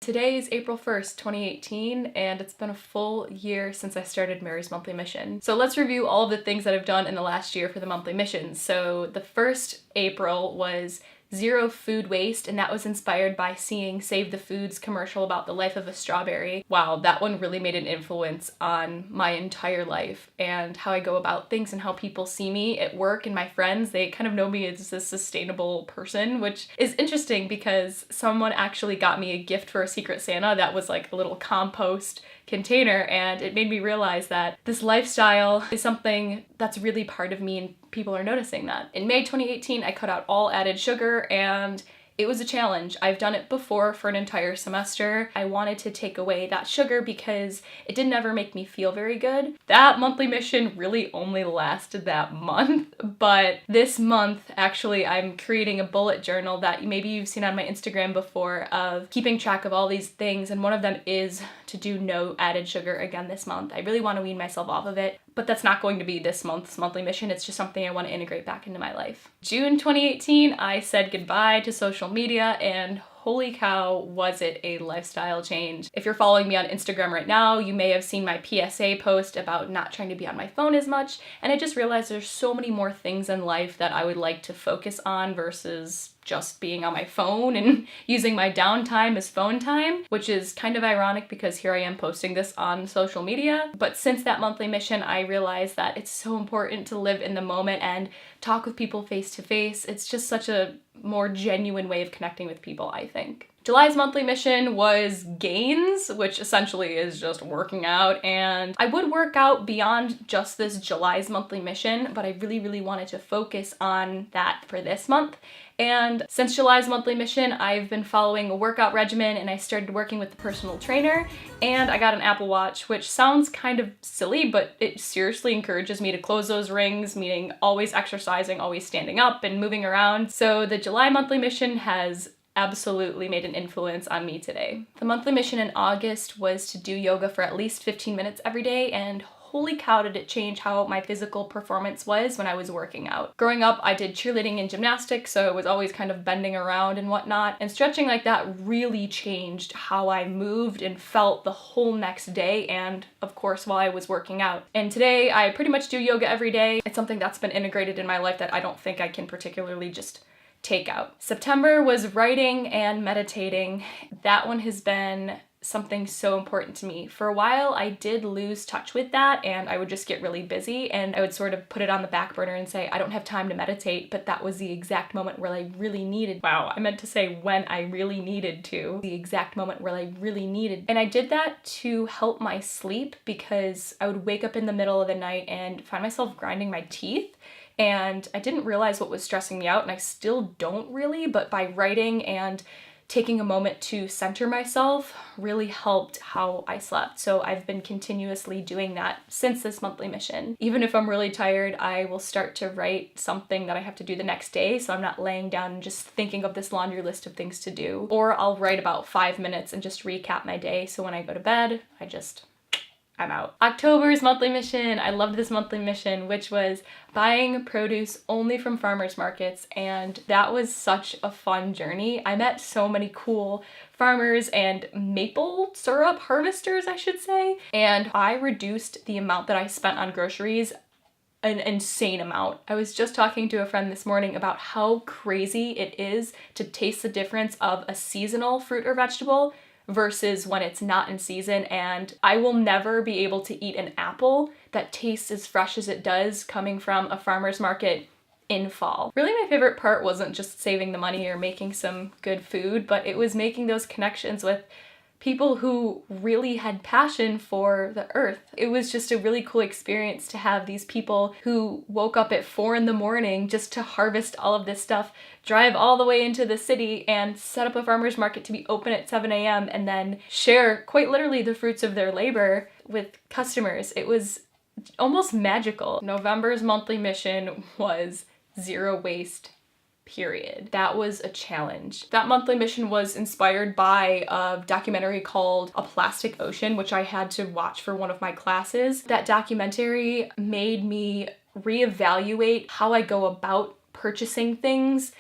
Today is April 1st, 2018, and it's been a full year since I started Mary's Monthly Mission. So let's review all of the things that I've done in the last year for the monthly mission. So the first April was zero food waste, and that was inspired by seeing Save the Foods commercial about the life of a strawberry. Wow, that one really made an influence on my entire life and how I go about things and how people see me at work and my friends. They kind of know me as a sustainable person, which is interesting because someone actually got me a gift for a Secret Santa that was like a little compost container, and it made me realize that this lifestyle is something that's really part of me and people are noticing that. In May 2018, I cut out all added sugar, and it was a challenge. I've done it before for an entire semester. I wanted to take away that sugar because it didn't ever make me feel very good. That monthly mission really only lasted that month, but this month, actually, I'm creating a bullet journal that maybe you've seen on my Instagram before of keeping track of all these things, and one of them is to do no added sugar again this month. I really want to wean myself off of it, but that's not going to be this month's monthly mission. It's just something I want to integrate back into my life. June 2018, I said goodbye to social media, and holy cow, was it a lifestyle change. If you're following me on Instagram right now, you may have seen my PSA post about not trying to be on my phone as much, and I just realized there's so many more things in life that I would like to focus on versus just being on my phone and using my downtime as phone time, which is kind of ironic because here I am posting this on social media. But since that monthly mission, I realized that it's so important to live in the moment and talk with people face to face. It's just such a more genuine way of connecting with people, I think. July's monthly mission was gains, which essentially is just working out, and I would work out beyond just this July's monthly mission, but I really wanted to focus on that for this month. And since July's monthly mission, I've been following a workout regimen, and I started working with the personal trainer, and I got an Apple Watch, which sounds kind of silly, but it seriously encourages me to close those rings, meaning always exercising, always standing up and moving around. So the July monthly mission has absolutely made an influence on me today. The monthly mission in August was to do yoga for at least 15 minutes every day, and holy cow did it change how my physical performance was when I was working out. Growing up, I did cheerleading and gymnastics, so it was always kind of bending around and whatnot, and stretching like that really changed how I moved and felt the whole next day, and of course while I was working out. And today, I pretty much do yoga every day. It's something that's been integrated in my life that I don't think I can particularly just take out. September was writing and meditating. That one has been something so important to me. For a while, I did lose touch with that, and I would just get really busy, and I would sort of put it on the back burner and say, I don't have time to meditate, but that was the exact moment where I really needed, wow, I meant to say when I really needed to, the exact moment where I really needed. And I did that to help my sleep because I would wake up in the middle of the night and find myself grinding my teeth. And I didn't realize what was stressing me out, and I still don't really, but by writing and taking a moment to center myself really helped how I slept. So I've been continuously doing that since this monthly mission. Even if I'm really tired, I will start to write something that I have to do the next day, so I'm not laying down and just thinking of this laundry list of things to do. Or I'll write about 5 minutes and just recap my day, so when I go to bed, I'm out. October's monthly mission. I loved this monthly mission, which was buying produce only from farmers markets, and that was such a fun journey. I met so many cool farmers and maple syrup harvesters, I should say, and I reduced the amount that I spent on groceries an insane amount. I was just talking to a friend this morning about how crazy it is to taste the difference of a seasonal fruit or vegetable versus when it's not in season, and I will never be able to eat an apple that tastes as fresh as it does coming from a farmer's market in fall. Really, my favorite part wasn't just saving the money or making some good food, but it was making those connections with people who really had passion for the earth. It was just a really cool experience to have these people who woke up at 4 a.m. just to harvest all of this stuff, drive all the way into the city and set up a farmer's market to be open at 7 a.m. and then share quite literally the fruits of their labor with customers. It was almost magical. November's monthly mission was zero waste. Period. That was a challenge. That monthly mission was inspired by a documentary called A Plastic Ocean, which I had to watch for one of my classes. That documentary made me reevaluate how I go about purchasing things,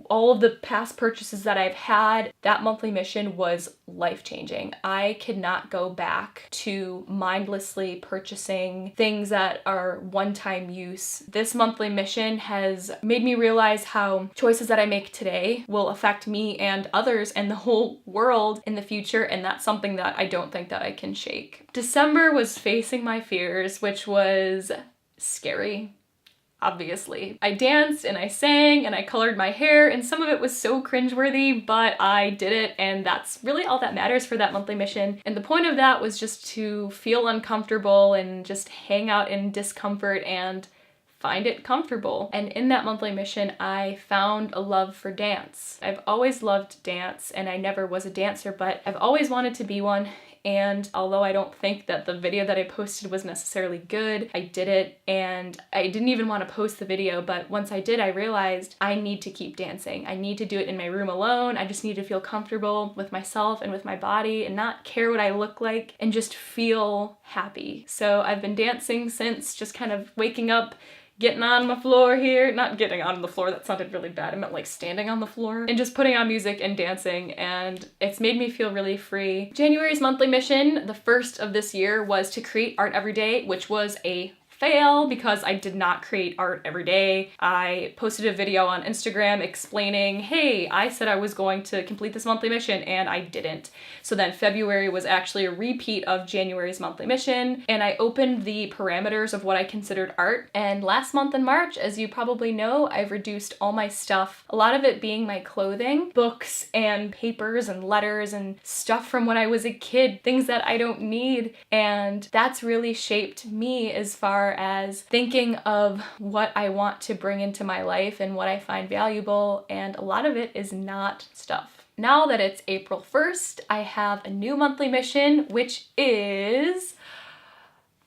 all of the past purchases that I've had, that monthly mission was life-changing. I could not go back to mindlessly purchasing things that are one-time use. This monthly mission has made me realize how choices that I make today will affect me and others and the whole world in the future, and that's something that I don't think that I can shake. December was facing my fears, which was scary. Obviously. I danced and I sang and I colored my hair, and some of it was so cringeworthy, but I did it, and that's really all that matters for that monthly mission. And the point of that was just to feel uncomfortable and just hang out in discomfort and find it comfortable. And in that monthly mission, I found a love for dance. I've always loved dance, and I never was a dancer, but I've always wanted to be one. And although I don't think that the video that I posted was necessarily good, I did it, and I didn't even want to post the video, but once I did, I realized I need to keep dancing. I need to do it in my room alone. I just need to feel comfortable with myself and with my body and not care what I look like and just feel happy. So I've been dancing since, just kind of waking up, getting on my floor here, not getting on the floor, that sounded really bad, I meant like standing on the floor, and just putting on music and dancing, and it's made me feel really free. January's monthly mission, the first of this year, was to create art every day, which was a fail because I did not create art every day. I posted a video on Instagram explaining, hey, I said I was going to complete this monthly mission and I didn't. So then February was actually a repeat of January's monthly mission, and I opened the parameters of what I considered art. And last month in March, as you probably know, I've reduced all my stuff, a lot of it being my clothing, books and papers and letters and stuff from when I was a kid, things that I don't need. And that's really shaped me as far as thinking of what I want to bring into my life and what I find valuable, and a lot of it is not stuff. Now that it's April 1st, I have a new monthly mission, which is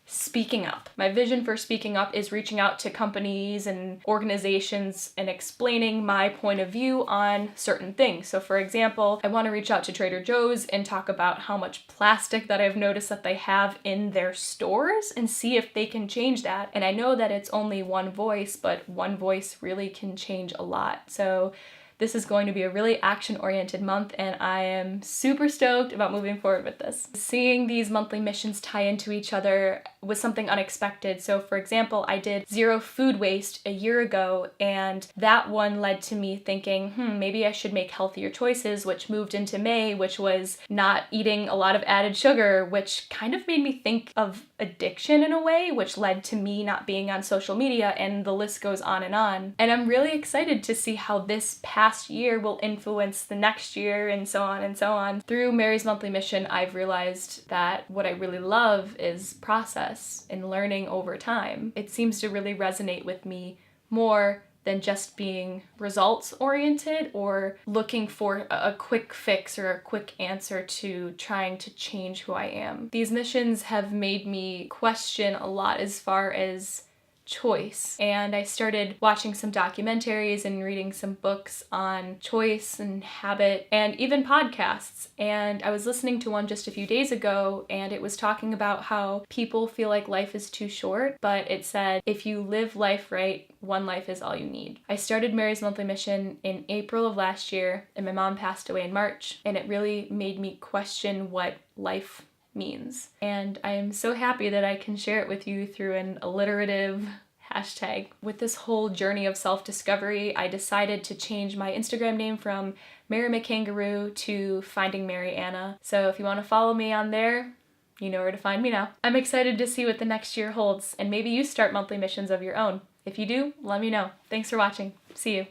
speaking up. My vision for speaking up is reaching out to companies and organizations and explaining my point of view on certain things. So for example, I want to reach out to Trader Joe's and talk about how much plastic that I've noticed that they have in their stores and see if they can change that. And I know that it's only one voice, but one voice really can change a lot. So this is going to be a really action-oriented month, and I am super stoked about moving forward with this. Seeing these monthly missions tie into each other was something unexpected. So for example, I did zero food waste a year ago, and that one led to me thinking, maybe I should make healthier choices, which moved into May, which was not eating a lot of added sugar, which kind of made me think of addiction in a way, which led to me not being on social media, and the list goes on. And I'm really excited to see how this past year will influence the next year, and so on and so on. Through Mary's monthly mission, I've realized that what I really love is process and learning over time. It seems to really resonate with me more than just being results oriented or looking for a quick fix or a quick answer to trying to change who I am. These missions have made me question a lot as far as choice, and I started watching some documentaries and reading some books on choice and habit and even podcasts. And I was listening to one just a few days ago, and it was talking about how people feel like life is too short, but it said if you live life right, one life is all you need. I started Mary's monthly mission in April of last year, and my mom passed away in March, and it really made me question what life means. And I am so happy that I can share it with you through an alliterative hashtag. With this whole journey of self-discovery, I decided to change my Instagram name from Mary McKangaroo to Finding Mary Anna. So if you want to follow me on there, you know where to find me now. I'm excited to see what the next year holds, and maybe you start monthly missions of your own. If you do, let me know. Thanks for watching. See you.